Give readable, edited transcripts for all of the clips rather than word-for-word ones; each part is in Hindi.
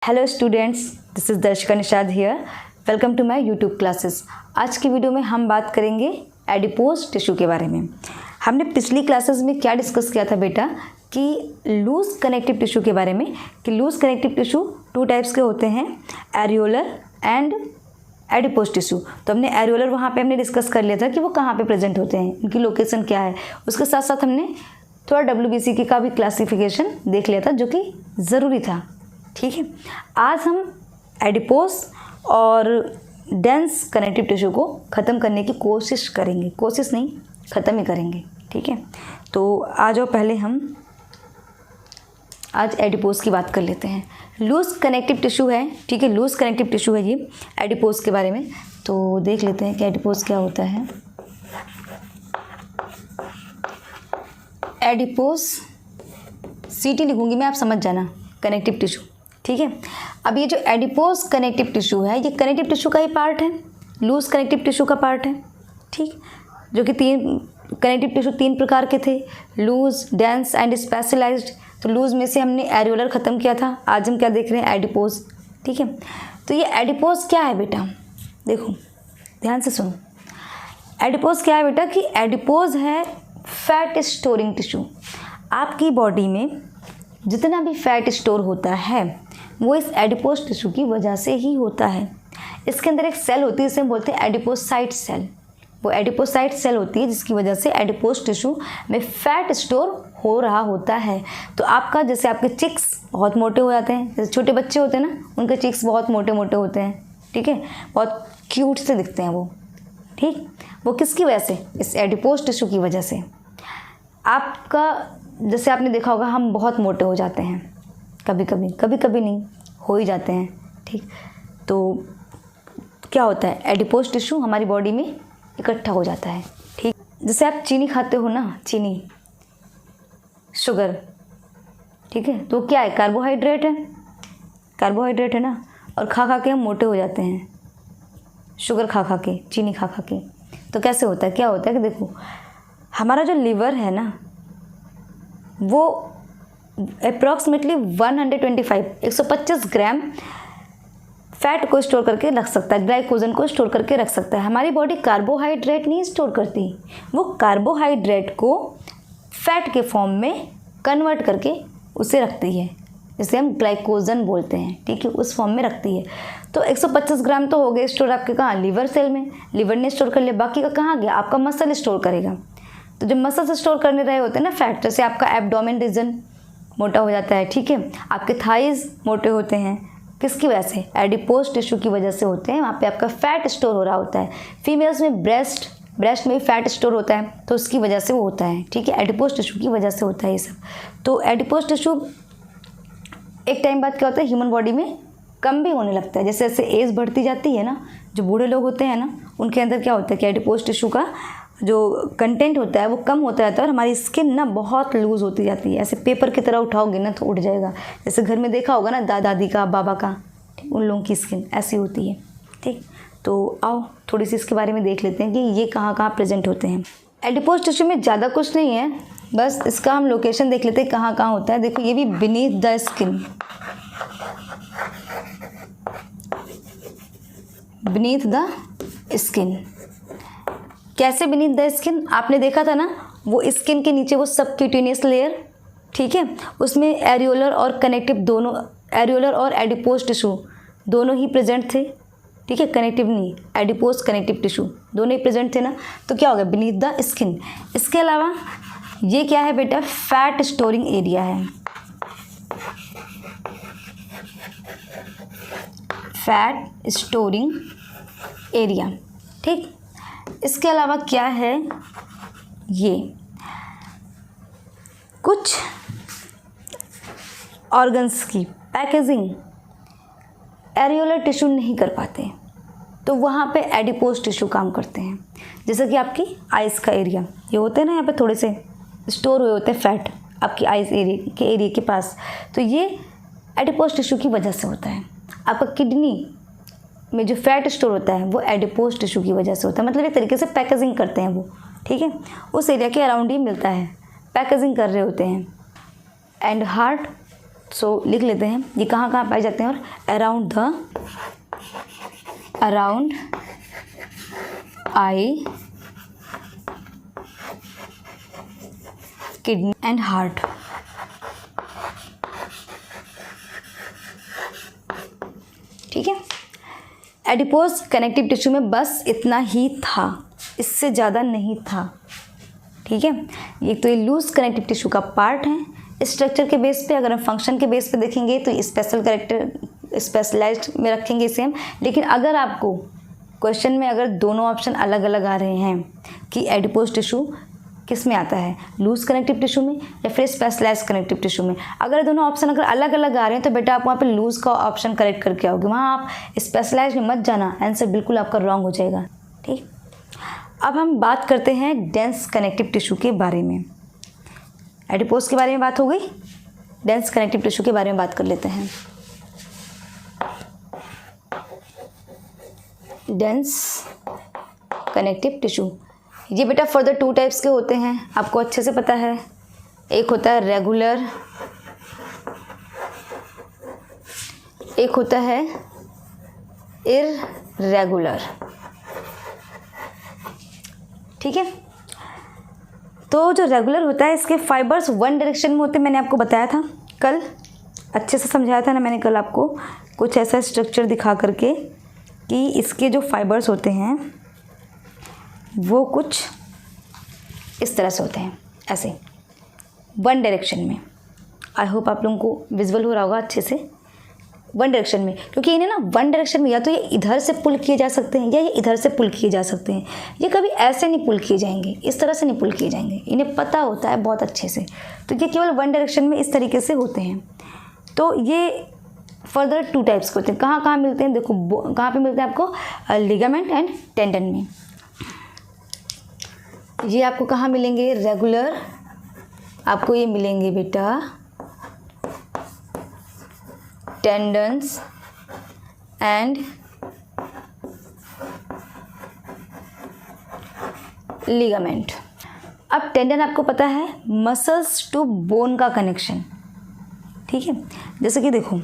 Hello students, this is Darshika Nishad here. Welcome to my YouTube classes. आज की वीडियो में हम बात करेंगे एडिपोज टिश्यू के बारे में। हमने पिछली क्लासेस में क्या डिस्कस किया था बेटा कि लूज कनेक्टिव टिश्यू के बारे में, कि loose connective tissue two types के होते हैं, एरियोलर एंड एडिपोज टिश्यू। तो हमने एरियोलर वहाँ पे हमने डिस्कस कर लिया था कि वो कहाँ पे प्रेजेंट होते हैं, उनकी लोकेशन क्या है। उसके साथ साथ हमने थोड़ा WBC का भी क्लासिफिकेशन देख लिया था जो कि ज़रूरी था। ठीक है, आज हम एडिपोज और डेंस कनेक्टिव टिश्यू को ख़त्म करने की कोशिश करेंगे, कोशिश नहीं ख़त्म ही करेंगे। ठीक है, तो आ जाओ पहले हम आज एडिपोज की बात कर लेते हैं। लूज कनेक्टिव टिश्यू है, ठीक है, लूज कनेक्टिव टिश्यू है ये एडिपोज के बारे में। तो देख लेते हैं कि एडिपोज क्या होता है। एडिपोज CT लिखूंगी मैं, आप समझ जाना, कनेक्टिव टिश्यू। ठीक है, अब ये जो एडिपोज कनेक्टिव टिश्यू है ये कनेक्टिव टिश्यू का ही पार्ट है, लूज कनेक्टिव टिश्यू का पार्ट है। ठीक, जो कि कनेक्टिव टिश्यू तीन प्रकार के थे, लूज, डेंस एंड स्पेशलाइज्ड। तो लूज में से हमने एरियोलर ख़त्म किया था, आज हम क्या देख रहे हैं, एडिपोज। ठीक है, तो ये एडिपोज क्या है बेटा, देखो ध्यान से सुनो। एडिपोज क्या है बेटा कि एडिपोज है फैट स्टोरिंग टिश्यू। आपकी बॉडी में जितना भी फैट स्टोर होता है वो इस एडिपोज टिश्यू की वजह से ही होता है। इसके अंदर एक सेल होती है, इसे हम बोलते हैं एडिपोसाइट सेल। वो एडिपोसाइट सेल होती है जिसकी वजह से एडिपोज टिश्यू में फैट स्टोर हो रहा होता है। तो आपका जैसे आपके चिक्स बहुत मोटे हो जाते हैं, जैसे छोटे बच्चे होते हैं ना, उनके चिक्स बहुत मोटे मोटे होते हैं। ठीक है, बहुत क्यूट से दिखते हैं वो। ठीक, वो किसकी वजह से, इस एडिपोज टिश्यू की वजह से। आपका जैसे आपने देखा होगा हम बहुत मोटे हो जाते हैं कभी कभी नहीं, हो ही जाते हैं। ठीक, तो क्या होता है, एडिपोज टिश्यू हमारी बॉडी में इकट्ठा हो जाता है। ठीक, जैसे आप चीनी खाते हो ना, चीनी, शुगर, ठीक है, तो क्या है, कार्बोहाइड्रेट है, कार्बोहाइड्रेट है ना, और खा खा के हम मोटे हो जाते हैं, शुगर खा खा के, चीनी खा खा के। तो कैसे होता है, क्या होता है कि देखो हमारा जो लिवर है ना वो अप्रॉक्सीमेटली 125 ग्राम फैट को स्टोर करके रख सकता है, ग्लाइकोजन को स्टोर करके रख सकता है। हमारी बॉडी कार्बोहाइड्रेट नहीं स्टोर करती, वो कार्बोहाइड्रेट को फैट के फॉर्म में कन्वर्ट करके उसे रखती है, जिसे हम ग्लाइकोजन बोलते हैं। ठीक है, उस फॉर्म में रखती है। तो 125 ग्राम तो हो गए स्टोर आपके कहाँ, लिवर सेल में, लिवर ने स्टोर कर लिया। बाकी का कहाँ गया, आपका मसल स्टोर करेगा। तो जब मसल से स्टोर करने रहे होते हैं ना फैट, जैसे आपका एब्डोमेन रीजन मोटा हो जाता है, ठीक है, आपके थाइज मोटे होते हैं, किसकी वजह से, एडिपोज टिश्यू की वजह से होते हैं। वहाँ पे आपका फैट स्टोर हो रहा होता है। फीमेल्स में ब्रेस्ट में भी फैट स्टोर होता है, तो उसकी वजह से वो होता है। ठीक है, एडिपोज टिश्यू की वजह से होता है ये सब। तो एडिपोज टिश्यू एक टाइम बाद क्या होता है, ह्यूमन बॉडी में कम भी होने लगता है। जैसे जैसे एज बढ़ती जाती है ना, जो बूढ़े लोग होते हैं ना, उनके अंदर क्या होता है कि एडिपोज टिश्यू का जो कंटेंट होता है वो कम होता जाता है और हमारी स्किन ना बहुत लूज़ होती जाती है। ऐसे पेपर की तरह उठाओगे ना तो उठ जाएगा। जैसे घर में देखा होगा ना दादी का, बाबा का, ठीक, उन लोगों की स्किन ऐसी होती है। ठीक, तो आओ थोड़ी सी इसके बारे में देख लेते हैं कि ये कहाँ कहाँ प्रेजेंट होते हैं। एडिपोज टिश्यू में ज़्यादा कुछ नहीं है, बस इसका हम लोकेशन देख लेते हैं कहाँ कहाँ होता है। देखो ये भी beneath the skin, beneath the skin. कैसे बीनीथ द स्किन, आपने देखा था ना, वो स्किन के नीचे वो सबक्यूटेनियस लेयर, ठीक है, उसमें एरियोलर और कनेक्टिव दोनों, एरियोलर और एडिपोज टिश्यू दोनों ही प्रेजेंट थे। ठीक है, कनेक्टिव नहीं, एडिपोज कनेक्टिव टिश्यू दोनों ही प्रेजेंट थे ना। तो क्या होगा, बीनीथ द स्किन। इसके अलावा ये क्या है बेटा, फैट स्टोरिंग एरिया है, फैट स्टोरिंग एरिया। ठीक, इसके अलावा क्या है, ये कुछ ऑर्गन्स की पैकेजिंग एरियोलर टिश्यू नहीं कर पाते, तो वहाँ पे एडिपोज टिश्यू काम करते हैं। जैसे कि आपकी आइज़ का एरिया, ये होते हैं ना, यहाँ पे थोड़े से स्टोर हुए होते हैं फैट आपकी आइज़ एरिया के पास, तो ये एडिपोज टिश्यू की वजह से होता है। आपका किडनी में जो फैट स्टोर होता है वो एडिपोज टिश्यू की वजह से होता है, मतलब एक तरीके से पैकेजिंग करते हैं वो। ठीक है, उस एरिया के अराउंड ही मिलता है, पैकेजिंग कर रहे होते हैं। एंड हार्ट सो लिख लेते हैं ये कहाँ कहाँ पाए जाते हैं, और around I, kidney and heart. ठीक है, एडिपोज कनेक्टिव टिश्यू में बस इतना ही था, इससे ज़्यादा नहीं था। ठीक है, ये तो ये लूज कनेक्टिव टिश्यू का पार्ट है। स्ट्रक्चर के बेस पे, अगर हम फंक्शन के बेस पे देखेंगे तो स्पेशल कैरेक्टर स्पेशलाइज्ड में रखेंगे इसे हम। लेकिन अगर आपको क्वेश्चन में अगर दोनों ऑप्शन अलग अलग आ रहे हैं कि एडिपोज टिश्यू किस में आता है, लूज कनेक्टिव टिश्यू में या फिर स्पेशलाइज कनेक्टिव टिश्यू में, अगर दोनों ऑप्शन अगर अलग अलग आ रहे हैं तो बेटा आप वहाँ पे लूज का ऑप्शन करेक्ट करके आओगे, वहाँ आप स्पेशलाइज में मत जाना, आंसर बिल्कुल आपका रॉन्ग हो जाएगा। ठीक, अब हम बात करते हैं डेंस कनेक्टिव टिश्यू के बारे में। एडिपोज के बारे में बात हो गई, डेंस कनेक्टिव टिश्यू के बारे में बात कर लेते हैं। डेंस कनेक्टिव टिश्यू ये बेटा फर्दर 2 टाइप्स के होते हैं, आपको अच्छे से पता है। एक होता है रेगुलर, एक होता है इररेगुलर। ठीक है, तो जो रेगुलर होता है इसके फाइबर्स 1 डायरेक्शन में होते हैं, मैंने आपको बताया था कल, अच्छे से समझाया था ना मैंने कल आपको, कुछ ऐसा स्ट्रक्चर दिखा करके कि इसके जो फाइबर्स होते हैं वो कुछ इस तरह से होते हैं, ऐसे 1 डायरेक्शन में। आई होप आप लोगों को विजुअल हो रहा होगा अच्छे से, 1 डायरेक्शन में, क्योंकि इन्हें ना 1 डायरेक्शन में या तो ये इधर से पुल किए जा सकते हैं या ये इधर से पुल किए जा सकते हैं। ये कभी ऐसे नहीं पुल किए जाएंगे, इस तरह से नहीं पुल किए जाएंगे, इन्हें पता होता है बहुत अच्छे से। तो ये केवल 1 डायरेक्शन में इस तरीके से होते हैं। तो ये फर्दर 2 टाइप्स के होते हैं। कहाँ कहाँ मिलते हैं देखो, कहाँ पे मिलते हैं आपको, लिगामेंट एंड टेंडन में। ये आपको कहाँ मिलेंगे, रेगुलर आपको ये मिलेंगे बेटा टेंडन्स एंड लिगामेंट। अब टेंडन आपको पता है मसल्स टू बोन का कनेक्शन। ठीक है, जैसे कि देखो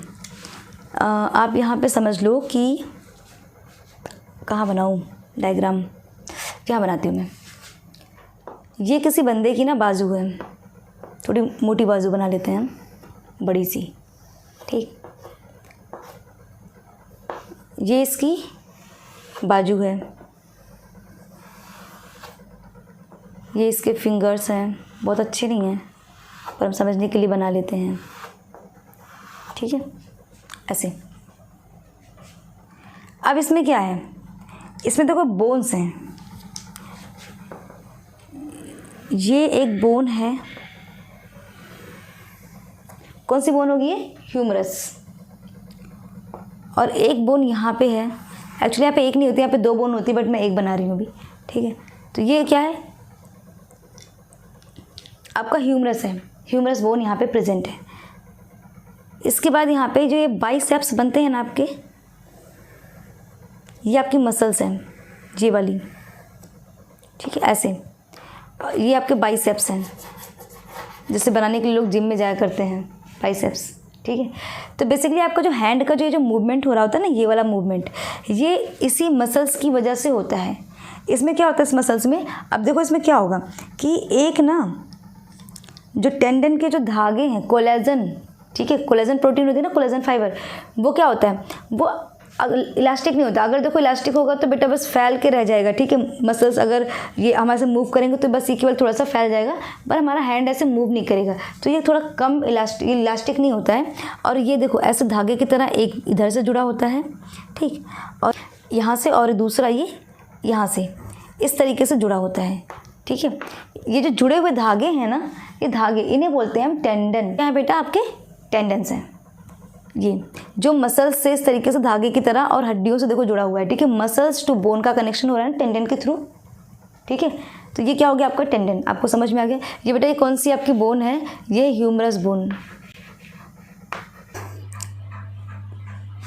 आप यहाँ पे समझ लो कि कहाँ बनाऊँ डायग्राम, क्या बनाती हूँ मैं, ये किसी बंदे की ना बाजू है, थोड़ी मोटी बाजू बना लेते हैं हम, बड़ी सी। ठीक, ये इसकी बाजू है, ये इसके फिंगर्स हैं, बहुत अच्छे नहीं हैं पर हम समझने के लिए बना लेते हैं। ठीक है, ऐसे। अब इसमें क्या है, इसमें देखो बोन्स हैं, ये एक बोन है, कौन सी बोन होगी ये, ह्यूमरस, और एक बोन यहाँ पे है। एक्चुअली यहाँ पे एक नहीं होती, यहाँ पे 2 बोन होती है, बट मैं एक बना रही हूँ अभी। ठीक है, तो ये क्या है आपका ह्यूमरस है, ह्यूमरस बोन यहाँ पे प्रेजेंट है। इसके बाद यहाँ पे जो ये बाइसेप्स बनते हैं ना आपके, ये आपकी मसल्स हैं, ये वाली। ठीक है, ऐसे ये आपके बाइसेप्स हैं, जिसे बनाने के लिए लोग जिम में जाया करते हैं, बाइसेप्स। ठीक है, तो बेसिकली आपका जो हैंड का जो मूवमेंट हो रहा होता है ना, ये वाला मूवमेंट, ये इसी मसल्स की वजह से होता है। इसमें क्या होता है इस मसल्स में, अब देखो इसमें क्या होगा कि एक ना जो टेंडन के जो धागे हैं, कोलेजन, ठीक है, कोलेजन प्रोटीन होती है ना, कोलेजन फाइबर, वो क्या होता है, वो इलास्टिक नहीं होता। अगर देखो इलास्टिक होगा तो बेटा बस फैल के रह जाएगा। ठीक है, मसल्स अगर ये हमारे से मूव करेंगे तो बस ये केवल थोड़ा सा फैल जाएगा, पर हमारा हैंड ऐसे मूव नहीं करेगा, तो ये थोड़ा कम इलास्टिक नहीं होता है। और ये देखो ऐसे धागे की तरह एक इधर से जुड़ा होता है, ठीक, और यहाँ से, और दूसरा ये यहाँ से इस तरीके से जुड़ा होता है। ठीक है, ये जो जुड़े हुए धागे हैं ना, ये धागे, इन्हें बोलते हैं हम टेंडन। क्या है बेटा आपके टेंडन्स हैं, ये जो मसल्स से इस तरीके से धागे की तरह और हड्डियों से देखो जुड़ा हुआ है। ठीक है, मसल्स टू बोन का कनेक्शन हो रहा है टेंडन के थ्रू। ठीक है, तो ये क्या हो गया आपका टेंडन, आपको समझ में आ गया। ये बेटा ये कौन सी आपकी बोन है, ये ह्यूमरस बोन।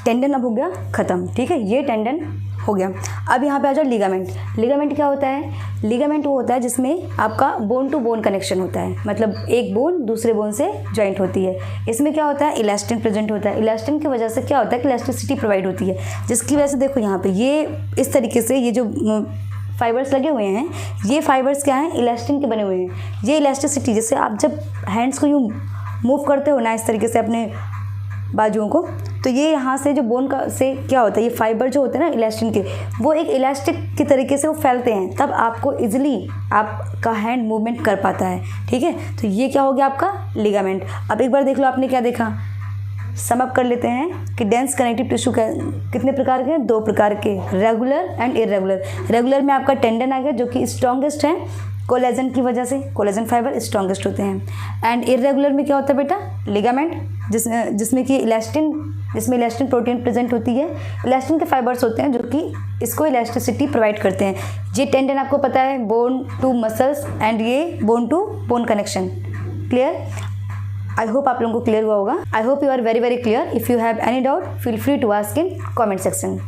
टेंडन अब हो गया खत्म। ठीक है, ये टेंडन हो गया। अब यहाँ पे आ जाओ लिगामेंट। लिगामेंट क्या होता है? लिगामेंट वो होता है जिसमें आपका बोन टू बोन कनेक्शन होता है, मतलब एक बोन दूसरे बोन से जॉइंट होती है। इसमें क्या होता है? इलास्टिन प्रेजेंट होता है। इलास्टिन की वजह से क्या होता है कि इलास्टिसिटी प्रोवाइड होती है, जिसकी वजह से देखो यहाँ पे ये इस तरीके से ये जो फाइबर्स लगे हुए हैं, ये फाइबर्स क्या हैं? इलास्टिन के बने हुए हैं। ये इलास्टिसिटी, जैसे आप जब हैंड्स को यूँ मूव करते हो ना इस तरीके से अपने बाजुओं को, तो ये यहाँ से जो बोन का से क्या होता है, ये फाइबर जो होते हैं ना इलास्टिन के, वो एक इलास्टिक की तरीके से वो फैलते हैं, तब आपको इजीली आपका हैंड मूवमेंट कर पाता है। ठीक है, तो ये क्या हो गया आपका लिगामेंट। अब एक बार देख लो आपने क्या देखा, सम अप कर लेते हैं कि डेंस कनेक्टिव टिश्यू कितने प्रकार के हैं? 2 प्रकार के, रेगुलर एंड इरेगुलर। रेगुलर में आपका टेंडन आ गया जो कि स्ट्रॉन्गेस्ट है कोलेजन की वजह से, कोलेजन फाइबर स्ट्रॉन्गेस्ट होते हैं। एंड इरेगुलर में क्या होता है बेटा? लिगामेंट, जिसमें कि जिसमें इलास्टिन प्रोटीन प्रेजेंट होती है। इलास्टिन के फाइबर्स होते हैं जो कि इसको इलास्टिसिटी प्रोवाइड करते हैं। ये टेंडन आपको पता है, बोन टू मसल्स, एंड ये bone to bone connection. Clear? I hope आप लोगों को क्लियर हुआ होगा। I hope you are very very clear. If you have any doubt feel free to ask in comment section.